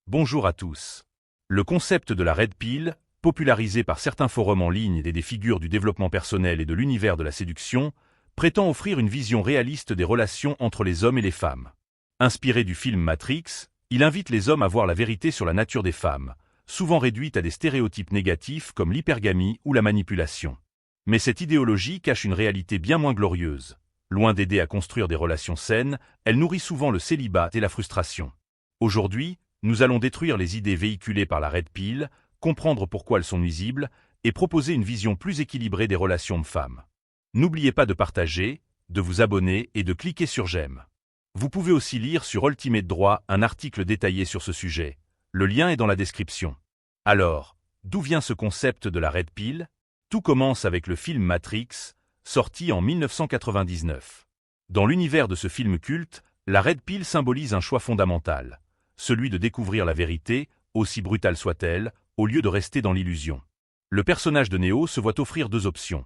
Bonjour à tous. Le concept de la Red Pill, popularisé par certains forums en ligne et des figures du développement personnel et de l'univers de la séduction, prétend offrir une vision réaliste des relations entre les hommes et les femmes. Inspiré du film Matrix, il invite les hommes à voir la vérité sur la nature des femmes, souvent réduite à des stéréotypes négatifs comme l'hypergamie ou la manipulation. Mais cette idéologie cache une réalité bien moins glorieuse. Loin d'aider à construire des relations saines, elle nourrit souvent le célibat et la frustration. Aujourd'hui, nous allons détruire les idées véhiculées par la Red Pill, comprendre pourquoi elles sont nuisibles, et proposer une vision plus équilibrée des relations hommes-femmes. N'oubliez pas de partager, de vous abonner et de cliquer sur j'aime. Vous pouvez aussi lire sur Ultimate Droit un article détaillé sur ce sujet. Le lien est dans la description. Alors, d'où vient ce concept de la Red Pill? Tout commence avec le film Matrix, sorti en 1999. Dans l'univers de ce film culte, la Red Pill symbolise un choix fondamental, celui de découvrir la vérité, aussi brutale soit-elle, au lieu de rester dans l'illusion. Le personnage de Neo se voit offrir deux options.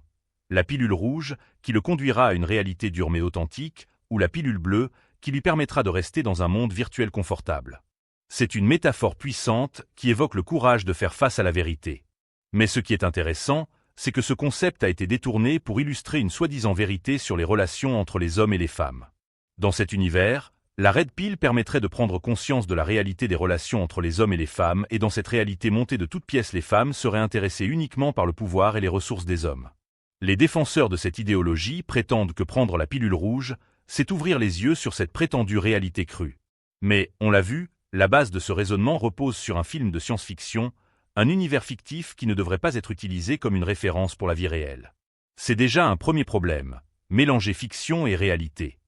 La pilule rouge, qui le conduira à une réalité dure mais authentique, ou la pilule bleue, qui lui permettra de rester dans un monde virtuel confortable. C'est une métaphore puissante qui évoque le courage de faire face à la vérité. Mais ce qui est intéressant, c'est que ce concept a été détourné pour illustrer une soi-disant vérité sur les relations entre les hommes et les femmes. Dans cet univers, la Red Pill permettrait de prendre conscience de la réalité des relations entre les hommes et les femmes, et dans cette réalité montée de toutes pièces, les femmes seraient intéressées uniquement par le pouvoir et les ressources des hommes. Les défenseurs de cette idéologie prétendent que prendre la pilule rouge, c'est ouvrir les yeux sur cette prétendue réalité crue. Mais, on l'a vu, la base de ce raisonnement repose sur un film de science-fiction, un univers fictif qui ne devrait pas être utilisé comme une référence pour la vie réelle. C'est déjà un premier problème, mélanger fiction et réalité.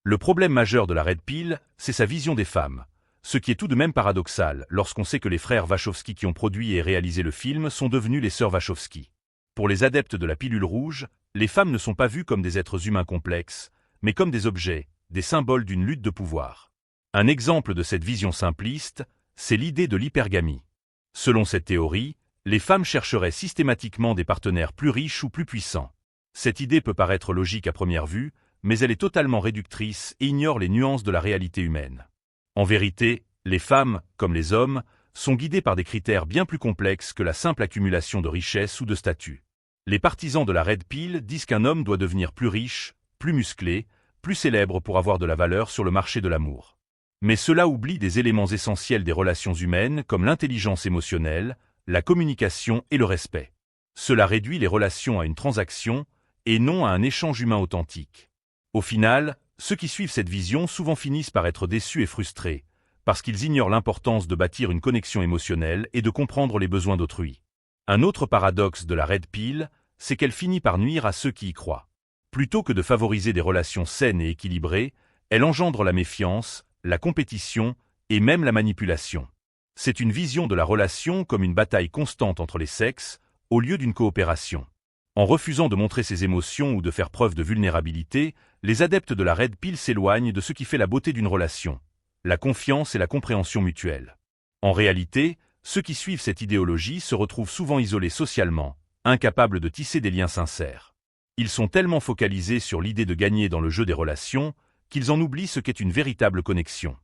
Le problème majeur de la Red Pill, c'est sa vision des femmes, ce qui est tout de même paradoxal lorsqu'on sait que les frères Wachowski qui ont produit et réalisé le film sont devenus les sœurs Wachowski. Pour les adeptes de la pilule rouge, les femmes ne sont pas vues comme des êtres humains complexes, mais comme des objets, des symboles d'une lutte de pouvoir. Un exemple de cette vision simpliste, c'est l'idée de l'hypergamie. Selon cette théorie, les femmes chercheraient systématiquement des partenaires plus riches ou plus puissants. Cette idée peut paraître logique à première vue, mais elle est totalement réductrice et ignore les nuances de la réalité humaine. En vérité, les femmes, comme les hommes, sont guidées par des critères bien plus complexes que la simple accumulation de richesses ou de statut. Les partisans de la Red Pill disent qu'un homme doit devenir plus riche, plus musclé, plus célèbre pour avoir de la valeur sur le marché de l'amour. Mais cela oublie des éléments essentiels des relations humaines comme l'intelligence émotionnelle, la communication et le respect. Cela réduit les relations à une transaction et non à un échange humain authentique. Au final, ceux qui suivent cette vision souvent finissent par être déçus et frustrés, parce qu'ils ignorent l'importance de bâtir une connexion émotionnelle et de comprendre les besoins d'autrui. Un autre paradoxe de la Red Pill, c'est qu'elle finit par nuire à ceux qui y croient. Plutôt que de favoriser des relations saines et équilibrées, elle engendre la méfiance, la compétition et même la manipulation. C'est une vision de la relation comme une bataille constante entre les sexes, au lieu d'une coopération. En refusant de montrer ses émotions ou de faire preuve de vulnérabilité, les adeptes de la Red Pill s'éloignent de ce qui fait la beauté d'une relation, la confiance et la compréhension mutuelle. En réalité, ceux qui suivent cette idéologie se retrouvent souvent isolés socialement, incapables de tisser des liens sincères. Ils sont tellement focalisés sur l'idée de gagner dans le jeu des relations, qu'ils en oublient ce qu'est une véritable connexion.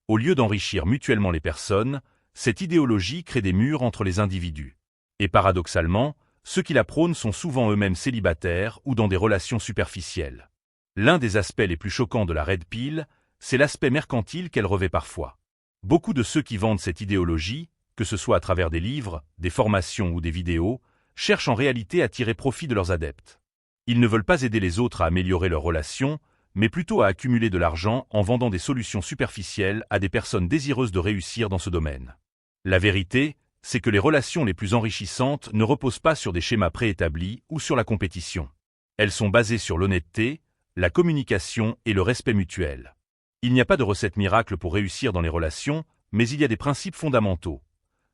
Au lieu d'enrichir mutuellement les personnes, cette idéologie crée des murs entre les individus. Et paradoxalement, ceux qui la prônent sont souvent eux-mêmes célibataires ou dans des relations superficielles. L'un des aspects les plus choquants de la Red Pill, c'est l'aspect mercantile qu'elle revêt parfois. Beaucoup de ceux qui vendent cette idéologie, que ce soit à travers des livres, des formations ou des vidéos, cherchent en réalité à tirer profit de leurs adeptes. Ils ne veulent pas aider les autres à améliorer leurs relations, mais plutôt à accumuler de l'argent en vendant des solutions superficielles à des personnes désireuses de réussir dans ce domaine. La vérité, c'est que les relations les plus enrichissantes ne reposent pas sur des schémas préétablis ou sur la compétition. Elles sont basées sur l'honnêteté, la communication et le respect mutuel. Il n'y a pas de recette miracle pour réussir dans les relations, mais il y a des principes fondamentaux.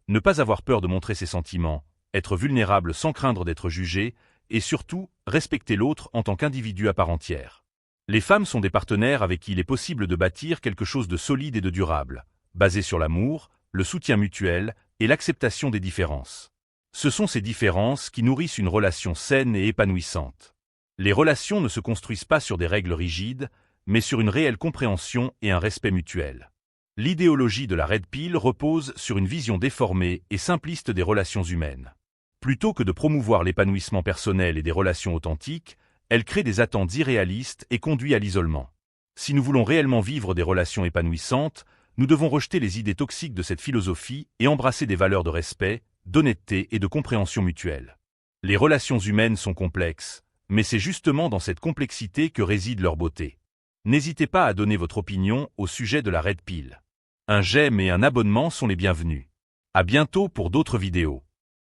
Ne pas avoir peur de montrer ses sentiments, être vulnérable sans craindre d'être jugé, et surtout, respecter l'autre en tant qu'individu à part entière. Les femmes sont des partenaires avec qui il est possible de bâtir quelque chose de solide et de durable, basé sur l'amour, le soutien mutuel et l'acceptation des différences. Ce sont ces différences qui nourrissent une relation saine et épanouissante. Les relations ne se construisent pas sur des règles rigides, mais sur une réelle compréhension et un respect mutuel. L'idéologie de la Red Pill repose sur une vision déformée et simpliste des relations humaines. Plutôt que de promouvoir l'épanouissement personnel et des relations authentiques, elle crée des attentes irréalistes et conduit à l'isolement. Si nous voulons réellement vivre des relations épanouissantes, nous devons rejeter les idées toxiques de cette philosophie et embrasser des valeurs de respect, d'honnêteté et de compréhension mutuelle. Les relations humaines sont complexes, mais c'est justement dans cette complexité que réside leur beauté. N'hésitez pas à donner votre opinion au sujet de la Red Pill. Un j'aime et un abonnement sont les bienvenus. À bientôt pour d'autres vidéos.